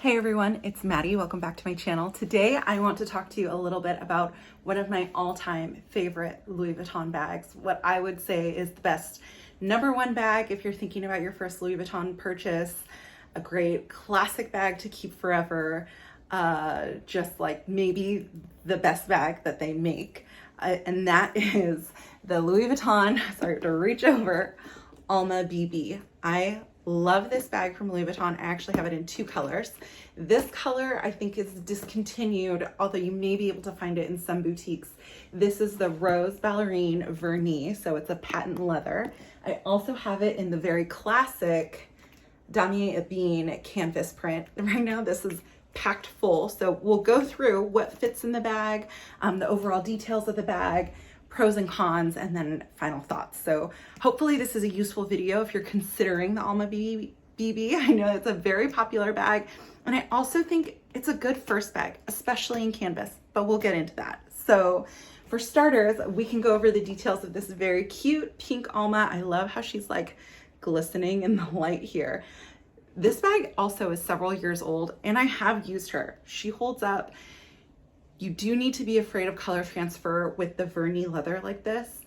Hey everyone, it's Maddie. Welcome back to my channel. Today I want to talk to you a little bit about one of my all-time favorite Louis Vuitton bags. What I would say is the best #1 bag if you're thinking about your first Louis Vuitton purchase. A great classic bag to keep forever. Just like maybe the best bag that they make. And that is the Louis Vuitton, sorry to reach over, Alma BB. I love this bag from Louis Vuitton. I actually have it in 2 colors. This color I think is discontinued, although you may be able to find it in some boutiques. This is the Rose Ballerine Vernis, so it's a patent leather. I also have it in the very classic Damier Ebene canvas print. Right now this is packed full, so we'll go through what fits in the bag, the overall details of the bag, pros and cons, and then final thoughts. So hopefully this is a useful video if you're considering the Alma BB. I know it's a very popular bag, and I also think it's a good first bag, especially in canvas, but we'll get into that. So for starters, we can go over the details of this very cute pink Alma. I love how she's like glistening in the light here. This bag also is several years old, and I have used her. She holds up. You do need to be afraid of color transfer with the Vernis leather like this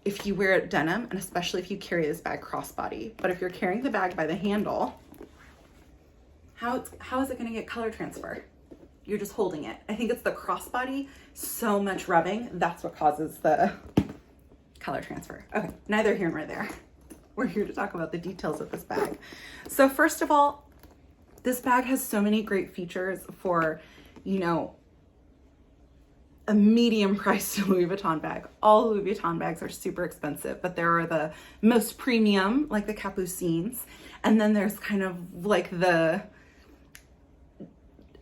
if you wear it denim, and especially if you carry this bag crossbody. But if you're carrying the bag by the handle, how is it going to get color transfer? You're just holding it. I think it's the crossbody, so much rubbing, that's what causes the color transfer. Okay, neither here nor there. We're here to talk about the details of this bag. So first of all, this bag has so many great features for, you know, a medium priced Louis Vuitton bag. All Louis Vuitton bags are super expensive, but there are the most premium, like the Capucines. And then there's kind of like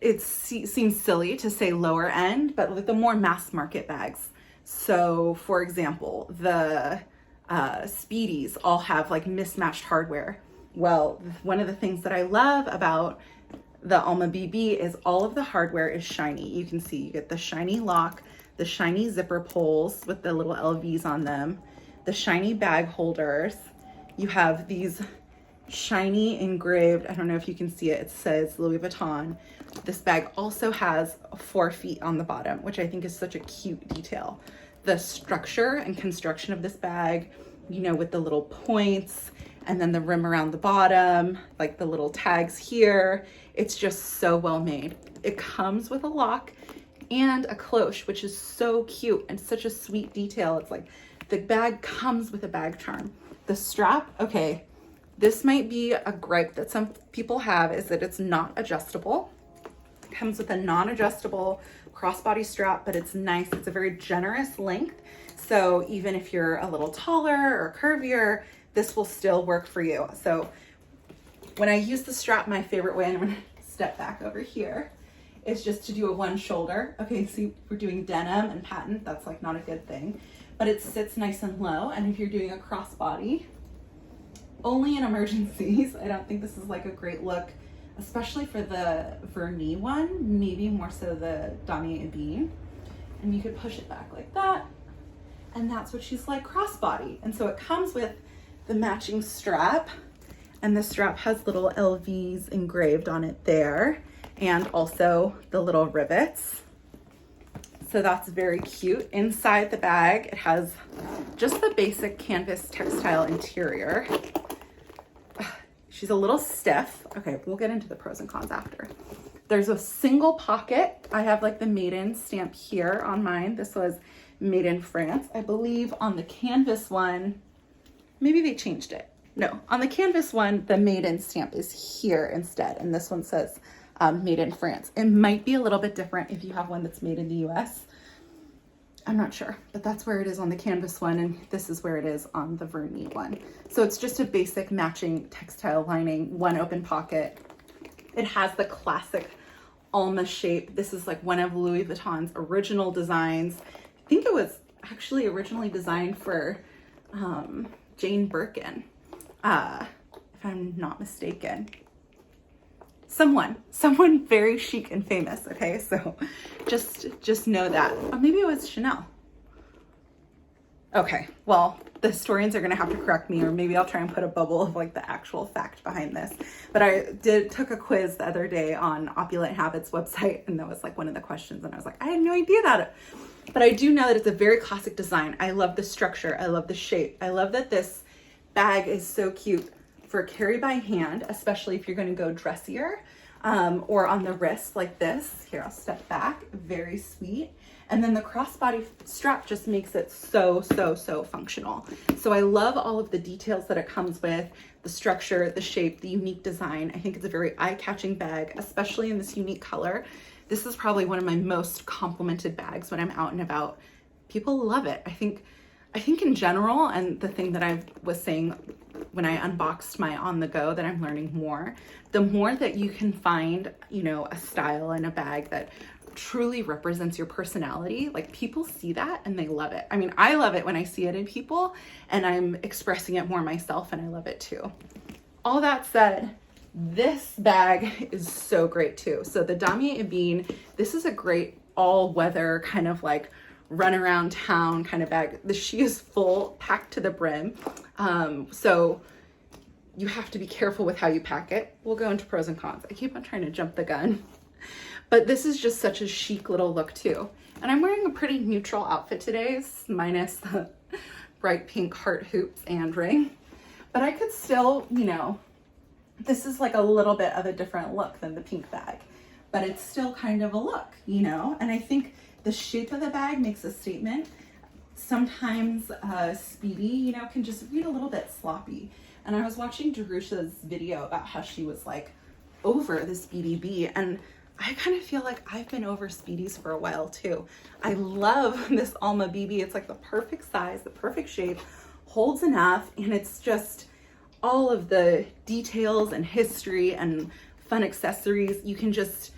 it seems silly to say lower end, but like the more mass market bags. So for example, the Speedies all have like mismatched hardware. Well, one of the things that I love about the Alma BB is all of the hardware is shiny. You can see you get the shiny lock, the shiny zipper pulls with the little LVs on them, the shiny bag holders. You have these shiny engraved, I don't know if you can see it, it says Louis Vuitton. This bag also has 4 feet on the bottom, which I think is such a cute detail. The structure and construction of this bag, you know, with the little points and then the rim around the bottom, like the little tags here. It's just so well made. It comes with a lock and a cloche, which is so cute and such a sweet detail. It's like the bag comes with a bag charm. The strap, okay, this might be a gripe that some people have, is that it's not adjustable. It comes with a non-adjustable crossbody strap, but it's nice. It's a very generous length. So even if you're a little taller or curvier, this will still work for you. So when I use the strap, my favorite way, and I'm gonna step back over here, is just to do a one shoulder. Okay, see, we're doing denim and patent, that's like not a good thing, but it sits nice and low. And if you're doing a crossbody, only in emergencies, I don't think this is like a great look, especially for the Vernis one, maybe more so the Damier Ebene. And you could push it back like that, and that's what she's like crossbody. And so it comes with the matching strap, and the strap has little LVs engraved on it there, and also the little rivets. So that's very cute. Inside the bag, it has just the basic canvas textile interior. She's a little stiff. Okay, we'll get into the pros and cons after. There's a single pocket. I have like the Made in stamp here on mine. This was made in France. I believe on the canvas one, maybe they changed it. No, on the canvas one, the Made in stamp is here instead. And this one says made in France. It might be a little bit different if you have one that's made in the US. I'm not sure, but that's where it is on the canvas one, and this is where it is on the Vernis one. So it's just a basic matching textile lining, one open pocket. It has the classic Alma shape. This is like one of Louis Vuitton's original designs. I think it was actually originally designed for Jane Birkin, if I'm not mistaken. Someone very chic and famous, okay? So just know that. Or maybe it was Chanel. Okay, well, the historians are gonna have to correct me, or maybe I'll try and put a bubble of like the actual fact behind this. But I took a quiz the other day on Opulent Habits website, and that was like one of the questions, and I was like, I had no idea that. But I do know that it's a very classic design. I love the structure, I love the shape. I love that this bag is so cute for carry by hand, especially if you're gonna go dressier, or on the wrist like this. Here, I'll step back, very sweet. And then the crossbody strap just makes it so functional. So I love all of the details that it comes with, the structure, the shape, the unique design. I think it's a very eye-catching bag, especially in this unique color. This is probably one of my most complimented bags when I'm out and about. People love it. I think in general, and the thing that I was saying when I unboxed my On The Go, that I'm learning more, the more that you can find, you know, a style in a bag that truly represents your personality, like people see that and they love it. I mean, I love it when I see it in people, and I'm expressing it more myself, and I love it too. All that said, this bag is so great too. So the Damier Ebene, this is a great all-weather kind of like run around town kind of bag. She is full, packed to the brim. So you have to be careful with how you pack it. We'll go into pros and cons. I keep on trying to jump the gun. But this is just such a chic little look too. And I'm wearing a pretty neutral outfit today, minus the bright pink heart hoops and ring. But I could still, you know, this is like a little bit of a different look than the pink bag, but it's still kind of a look, you know? And I think the shape of the bag makes a statement. Sometimes Speedy, you know, can just read a little bit sloppy. And I was watching Jerusha's video about how she was like over the Speedy B, and I kind of feel like I've been over Speedies for a while too. I love this Alma BB. It's like the perfect size, the perfect shape, holds enough, and it's just all of the details and history and fun accessories. You can just,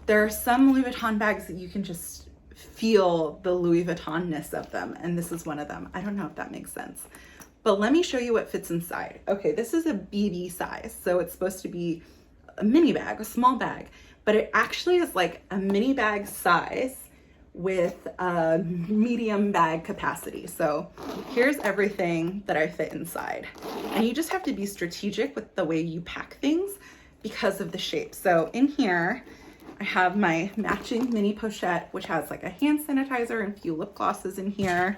there are some Louis Vuitton bags that you can just feel the Louis Vuitton-ness of them, and this is one of them. I don't know if that makes sense. But let me show you what fits inside. Okay, this is a BB size, so it's supposed to be a mini bag, a small bag, but it actually is like a mini bag size with a medium bag capacity. So here's everything that I fit inside. And you just have to be strategic with the way you pack things because of the shape. So in here, I have my matching mini pochette, which has like a hand sanitizer and a few lip glosses in here.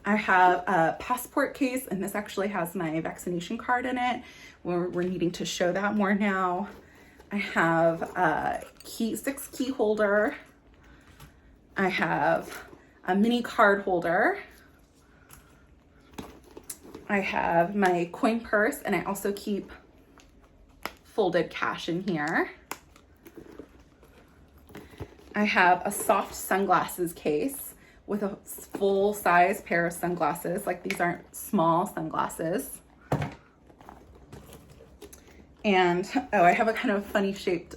I have a passport case, and this actually has my vaccination card in it. We're needing to show that more now. I have a 6 key holder. I have a mini card holder. I have my coin purse, and I also keep folded cash in here. I have a soft sunglasses case with a full size pair of sunglasses. Like, these aren't small sunglasses. And, oh, I have a kind of funny shaped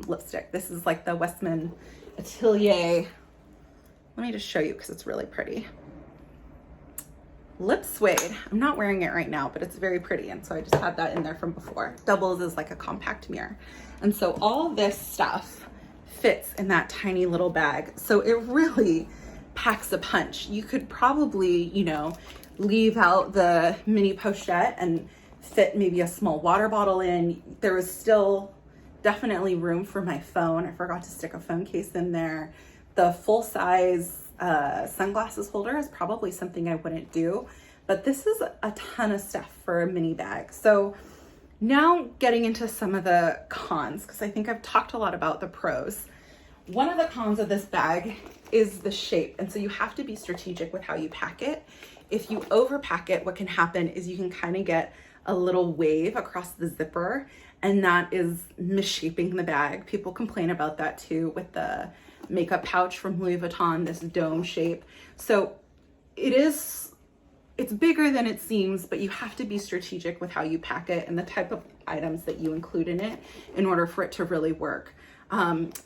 lipstick. This is like the Westman Atelier. Let me just show you because it's really pretty. Lip suede. I'm not wearing it right now, but it's very pretty. And so I just had that in there from before. Doubles as like a compact mirror. And so all this stuff fits in that tiny little bag. So it really packs a punch. You could probably, you know, leave out the mini pochette and fit maybe a small water bottle in. There was still definitely room for my phone. I forgot to stick a phone case in there. The full size sunglasses holder is probably something I wouldn't do, but this is a ton of stuff for a mini bag. So now getting into some of the cons, because I think I've talked a lot about the pros. One of the cons of this bag is the shape. And so you have to be strategic with how you pack it. If you overpack it, what can happen is you can kind of get a little wave across the zipper, and that is misshaping the bag. People complain about that too with the makeup pouch from Louis Vuitton, this dome shape. So it's bigger than it seems, but you have to be strategic with how you pack it and the type of items that you include in it in order for it to really work.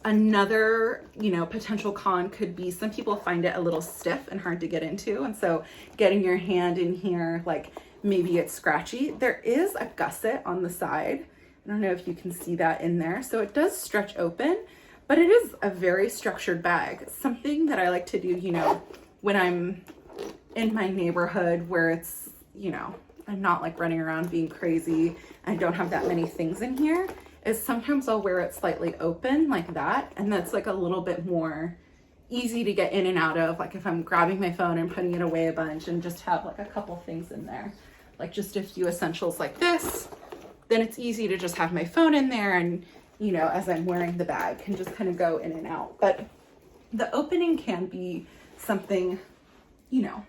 Another, you know, potential con could be some people find it a little stiff and hard to get into. And so getting your hand in here, like maybe it's scratchy. There is a gusset on the side. I don't know if you can see that in there. So it does stretch open, but it is a very structured bag. Something that I like to do, you know, when I'm in my neighborhood where it's, you know, I'm not like running around being crazy. I don't have that many things in here, is sometimes I'll wear it slightly open like that. And that's like a little bit more easy to get in and out of. Like if I'm grabbing my phone and putting it away a bunch and just have like a couple things in there, like just a few essentials like this, then it's easy to just have my phone in there and, you know, as I'm wearing the bag, can just kind of go in and out. But the opening can be something, you know,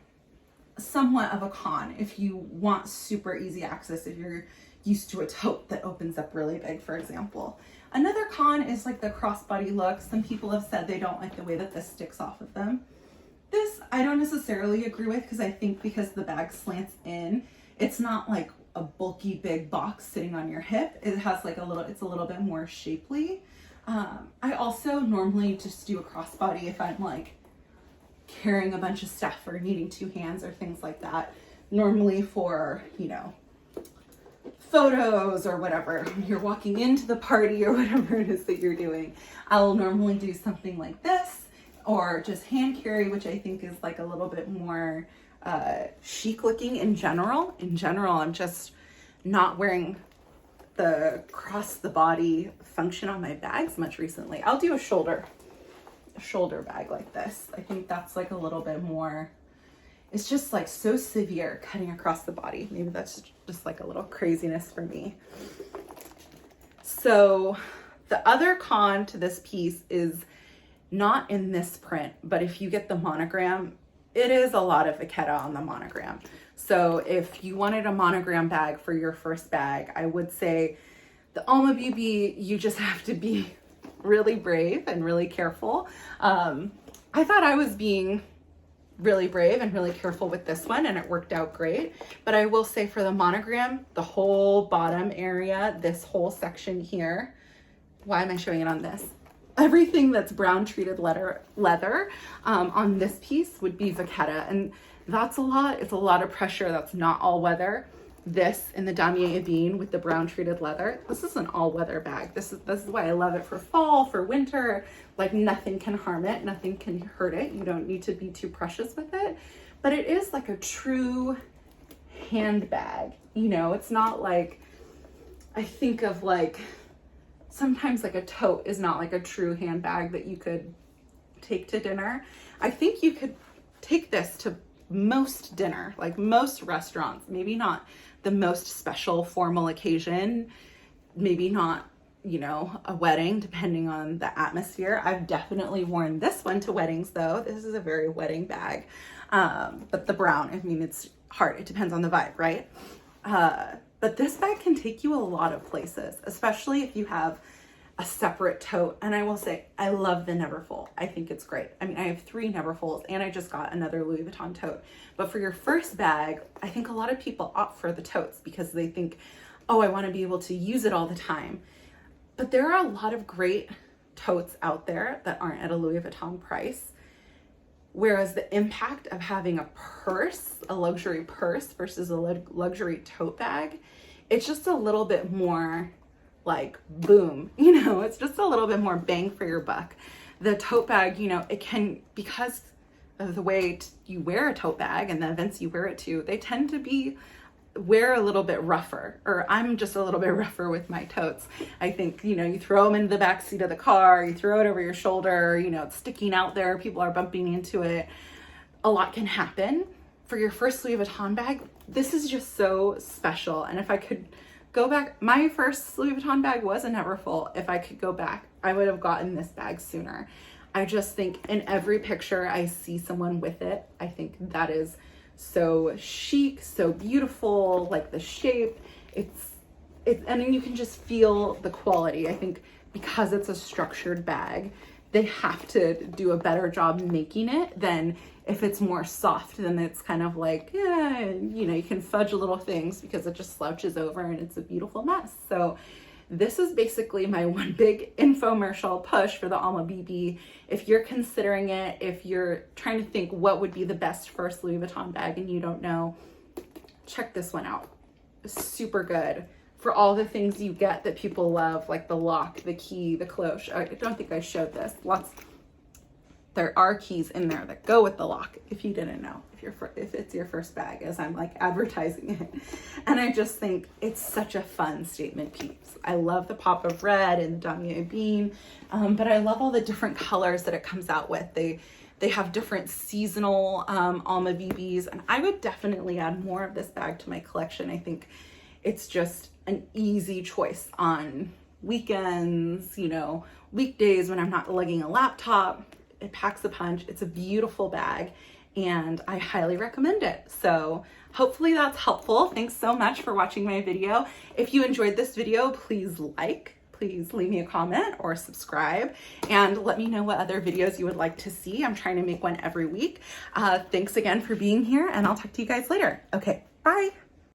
somewhat of a con if you want super easy access, if you're used to a tote that opens up really big, for example. Another con is like the crossbody look. Some people have said they don't like the way that this sticks off of them. This I don't necessarily agree with, because I think because the bag slants in, it's not like a bulky big box sitting on your hip. It has like it's a little bit more shapely. I also normally just do a crossbody if I'm like carrying a bunch of stuff or needing two hands or things like that. Normally for, you know, photos or whatever, you're walking into the party or whatever it is that you're doing, I'll normally do something like this, or just hand carry, which I think is like a little bit more chic looking in general. In general, I'm just not wearing the cross the body function on my bags much recently. I'll do a shoulder bag like this. I think that's like a little bit more, it's just like so severe cutting across the body. Maybe that's just like a little craziness for me. So the other con to this piece is not in this print, but if you get the monogram, it is a lot of Vachetta on the monogram. So if you wanted a monogram bag for your first bag, I would say the Alma BB, you just have to be really brave and really careful. I thought I was being really brave and really careful with this one, and it worked out great. But I will say for the monogram, the whole bottom area, this whole section here, why am I showing it on this? Everything that's brown treated leather on this piece would be Vachetta, and that's a lot. It's a lot of pressure. That's not all weather. This in the Damier Ebene with the brown treated leather, this is an all weather bag. This is why I love it for fall, for winter. Like nothing can harm it, nothing can hurt it. You don't need to be too precious with it, but it is like a true handbag. You know, it's not like, I think of like, sometimes like a tote is not like a true handbag that you could take to dinner. I think you could take this to most dinner, like most restaurants, maybe not the most special formal occasion, maybe not, you know, a wedding, depending on the atmosphere. I've definitely worn this one to weddings though. This is a very wedding bag. But the brown, I mean, it's hard. It depends on the vibe, right? But this bag can take you a lot of places, especially if you have a separate tote. And I will say, I love the Neverfull. I think it's great. I mean, I have 3 Neverfulls and I just got another Louis Vuitton tote. But for your first bag, I think a lot of people opt for the totes because they think, oh, I want to be able to use it all the time. But there are a lot of great totes out there that aren't at a Louis Vuitton price. Whereas the impact of having a purse, a luxury purse versus a luxury tote bag, it's just a little bit more like boom, you know, it's just a little bit more bang for your buck. The tote bag, you know, it can, because of the way you wear a tote bag and the events you wear it to, they tend to wear a little bit rougher, or I'm just a little bit rougher with my totes. I think, you know, you throw them into the back seat of the car, you throw it over your shoulder, you know, it's sticking out there, people are bumping into it. A lot can happen. For your first Louis Vuitton bag, this is just so special. And if I could go back, my first Louis Vuitton bag was a Neverfull. If I could go back, I would have gotten this bag sooner. I just think in every picture I see someone with it, I think that is so chic, so beautiful, like the shape, it's and then you can just feel the quality. I think because it's a structured bag, they have to do a better job making it than if it's more soft, then it's kind of like, yeah, you know, you can fudge little things because it just slouches over and it's a beautiful mess. So this is basically my one big infomercial push for the Alma BB. If you're considering it, if you're trying to think what would be the best first Louis Vuitton bag and you don't know, check this one out. It's super good for all the things you get that people love, like the lock, the key, the cloche. I don't think I showed this. there are keys in there that go with the lock, if you didn't know, if it's your first bag, as I'm like advertising it. And I just think it's such a fun statement piece. I love the pop of red and damier bean, but I love all the different colors that it comes out with. They have different seasonal Alma VBs, and I would definitely add more of this bag to my collection. I think it's just an easy choice on weekends, you know, weekdays when I'm not lugging a laptop. It packs a punch. It's a beautiful bag, and I highly recommend it. So hopefully that's helpful. Thanks so much for watching my video. If you enjoyed this video, please leave me a comment or subscribe, and let me know what other videos you would like to see. I'm trying to make one every week. Thanks again for being here, and I'll talk to you guys later. Okay, bye.